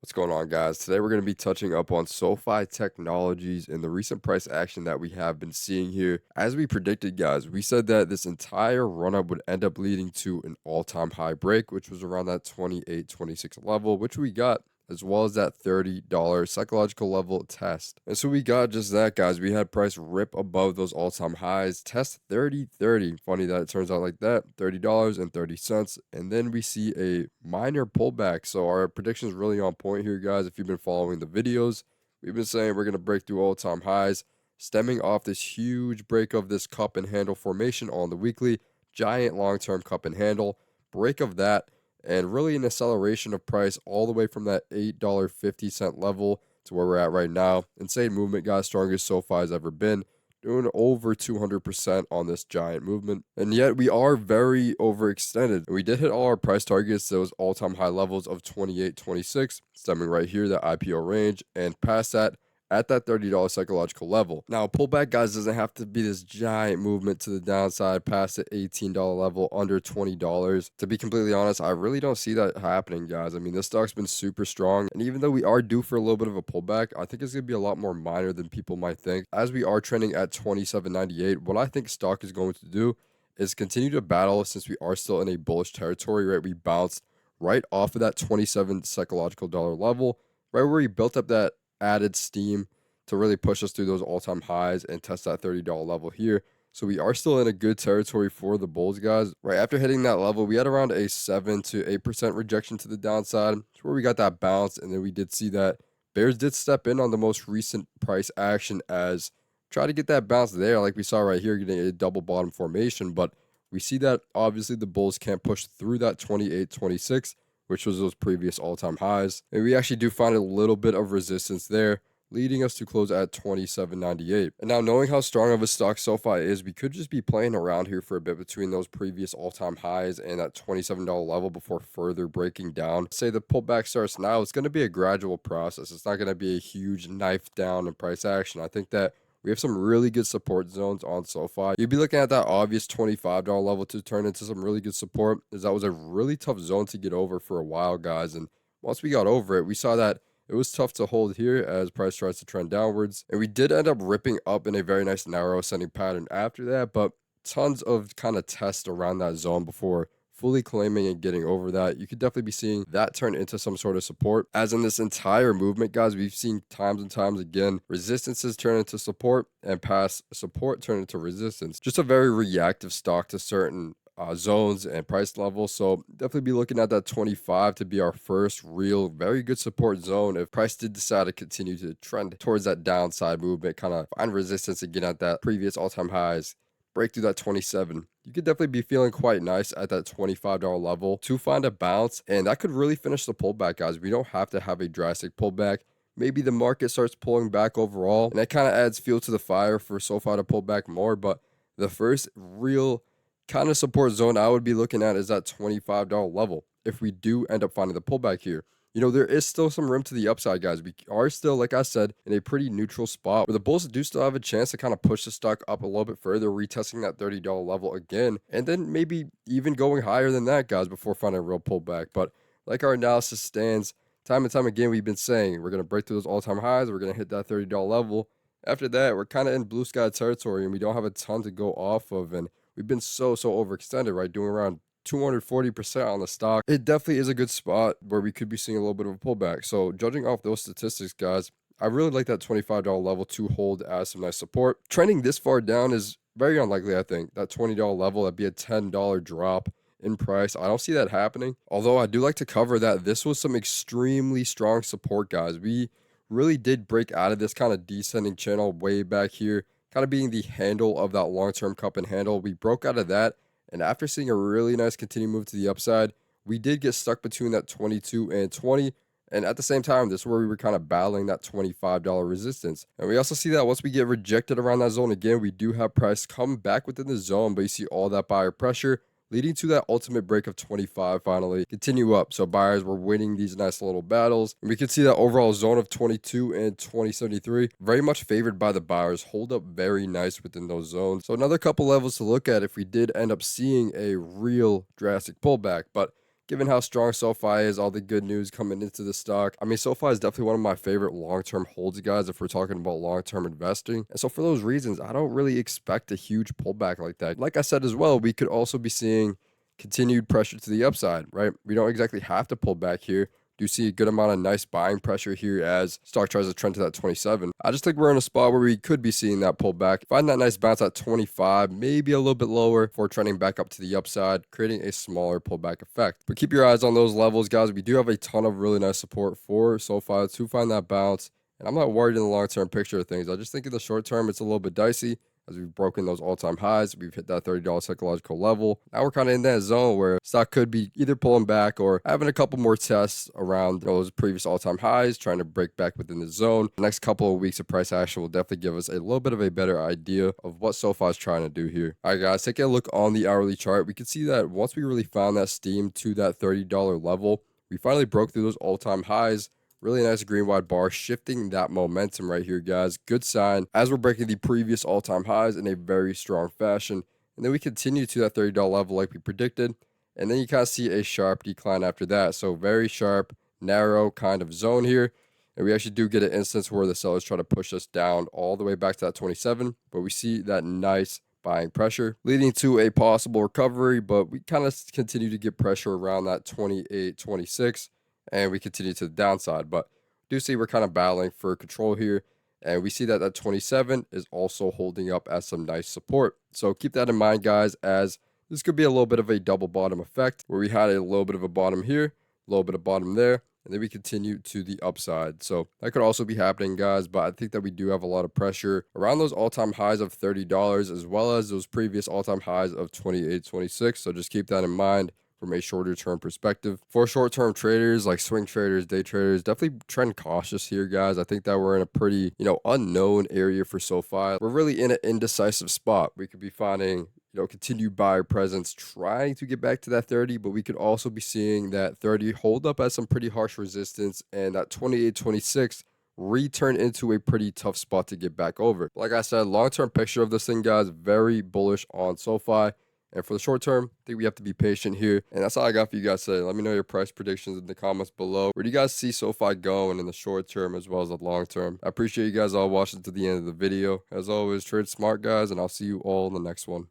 What's going on, guys? Today we're going to be touching up on SoFi Technologies and the recent price action that we have been seeing here. As we predicted, guys, we said that this entire run-up would end up leading to an all-time high break, which was around that 28-26 level, which we got, as well as that $30 psychological level test. And so we got just that, guys. We had price rip above those all-time highs, test 30.30. Funny that it turns out like that, $30.30. And then we see a minor pullback. So our prediction is really on point here, guys. If you've been following the videos, we've been saying we're going to break through all-time highs, stemming off this huge break of this cup and handle formation on the weekly, giant long-term cup and handle, break of that, and really an acceleration of price all the way from that $8.50 level to where we're at right now. Insane movement, guys. Strongest SoFi has ever been. Doing over 200% on this giant movement. And yet we are very overextended. We did hit all our price targets, those all-time high levels of 28.26, stemming right here, that IPO range, and past that at that $30 psychological level. Now, a pullback, guys, doesn't have to be this giant movement to the downside past the $18 level, under $20. To be completely honest, I really don't see that happening, guys. I mean, this stock's been super strong, and even though we are due for a little bit of a pullback, I think it's going to be a lot more minor than people might think. As we are trending at 27.98, what I think stock is going to do is continue to battle since we are still in a bullish territory, right? We bounced right off of that 27 psychological dollar level, right where we built up that added steam to really push us through those all-time highs and test that $30 level here. So we are still in a good territory for the bulls, guys. Right after hitting that level, we had around a 7 to 8% rejection to the downside. That's where we got that bounce, and then we did see that bears did step in on the most recent price action as try to get that bounce there, like we saw right here, getting a double bottom formation. But we see that obviously the bulls can't push through that 28.26, which was those previous all-time highs. And we actually do find a little bit of resistance there, leading us to close at 27.98. And now, knowing how strong of a stock SoFi is, we could just be playing around here for a bit between those previous all-time highs and that $27 level before further breaking down. Say the pullback starts now, it's going to be a gradual process. It's not going to be a huge knife down in price action. I think that we have some really good support zones on SoFi. You'd be looking at that obvious $25 level to turn into some really good support, as that was a really tough zone to get over for a while, guys. And once we got over it, we saw that it was tough to hold here as price tries to trend downwards. And we did end up ripping up in a very nice narrow ascending pattern after that, but tons of kind of tests around that zone before fully claiming and getting over that. You could definitely be seeing that turn into some sort of support. As in this entire movement, guys, we've seen times and times again, resistances turn into support and past support turn into resistance. Just a very reactive stock to certain zones and price levels. So definitely be looking at that 25 to be our first real very good support zone if price did decide to continue to trend towards that downside movement, kind of find resistance again at that previous all-time highs, break through that 27. You could definitely be feeling quite nice at that $25 level to find a bounce, and that could really finish the pullback, guys. We don't have to have a drastic pullback. Maybe the market starts pulling back overall, and that kind of adds fuel to the fire for SoFi to pull back more. But the first real kind of support zone I would be looking at is that $25 level if we do end up finding the pullback here. You know, there is still some room to the upside, guys. We are still, like I said, in a pretty neutral spot where the bulls do still have a chance to kind of push the stock up a little bit further, retesting that $30 level again, and then maybe even going higher than that, guys, before finding a real pullback. But like our analysis stands, time and time again, we've been saying we're going to break through those all-time highs. We're going to hit that $30 level. After that, we're kind of in blue sky territory, and we don't have a ton to go off of. And we've been so overextended, right? Doing around 240% on the stock. It definitely is a good spot where we could be seeing a little bit of a pullback. So judging off those statistics, guys, I really like that $25 level to hold as some nice support. Trending this far down is very unlikely, I think. That $20 level, that'd be a $10 drop in price. I don't see that happening. Although I do like to cover that this was some extremely strong support, guys. We really did break out of this kind of descending channel way back here, kind of being the handle of that long-term cup and handle. We broke out of that. And after seeing a really nice continued move to the upside, we did get stuck between that 22 and 20. And at the same time, this is where we were kind of battling that $25 resistance. And we also see that once we get rejected around that zone again, we do have price come back within the zone, but you see all that buyer pressure, leading to that ultimate break of 25 finally continue up. So buyers were winning these nice little battles. And we can see that overall zone of 22 and 2073 very much favored by the buyers, hold up very nice within those zones. So another couple levels to look at if we did end up seeing a real drastic pullback. But given how strong SoFi is, all the good news coming into the stock. I mean, SoFi is definitely one of my favorite long-term holds, guys, if we're talking about long-term investing. And so for those reasons, I don't really expect a huge pullback like that. Like I said as well, we could also be seeing continued pressure to the upside, right? We don't exactly have to pull back here. Do see a good amount of nice buying pressure here as stock tries to trend to that 27. I just think we're in a spot where we could be seeing that pullback. Find that nice bounce at 25, maybe a little bit lower before trending back up to the upside, creating a smaller pullback effect. But keep your eyes on those levels, guys. We do have a ton of really nice support for SoFi to find that bounce. And I'm not worried in the long-term picture of things. I just think in the short term, it's a little bit dicey as we've broken those all-time highs. We've hit that $30 psychological level. Now we're kind of in that zone where stock could be either pulling back or having a couple more tests around those previous all-time highs, trying to break back within the zone. The next couple of weeks of price action will definitely give us a little bit of a better idea of what SoFi is trying to do here. All right, guys, taking a look on the hourly chart, we can see that once we really found that steam to that $30 level, we finally broke through those all-time highs. Really nice green wide bar, shifting that momentum right here, guys. Good sign as we're breaking the previous all-time highs in a very strong fashion. And then we continue to that $30 level like we predicted. And then you kind of see a sharp decline after that. So very sharp, narrow kind of zone here. And we actually do get an instance where the sellers try to push us down all the way back to that 27. But we see that nice buying pressure leading to a possible recovery. But we kind of continue to get pressure around that 28, 26. And we continue to the downside, but do see we're kind of battling for control here, and we see that that 27 is also holding up as some nice support. So keep that in mind, guys, as this could be a little bit of a double bottom effect where we had a little bit of a bottom here, a little bit of bottom there, and then we continue to the upside. So that could also be happening, guys, but I think that we do have a lot of pressure around those all-time highs of $30 as well as those previous all-time highs of 28, 26. So just keep that in mind from a shorter term perspective. For short term traders like swing traders, day traders, definitely trend cautious here, guys. I think that we're in a pretty, unknown area for SoFi. We're really in an indecisive spot. We could be finding, continued buyer presence trying to get back to that 30, but we could also be seeing that 30 hold up as some pretty harsh resistance and that 28, 26 return into a pretty tough spot to get back over. Like I said, long-term picture of this thing, guys, very bullish on SoFi. And for the short term, I think we have to be patient here. And that's all I got for you guys today. Let me know your price predictions in the comments below. Where do you guys see SoFi going in the short term as well as the long term? I appreciate you guys all watching to the end of the video. As always, trade smart, guys, and I'll see you all in the next one.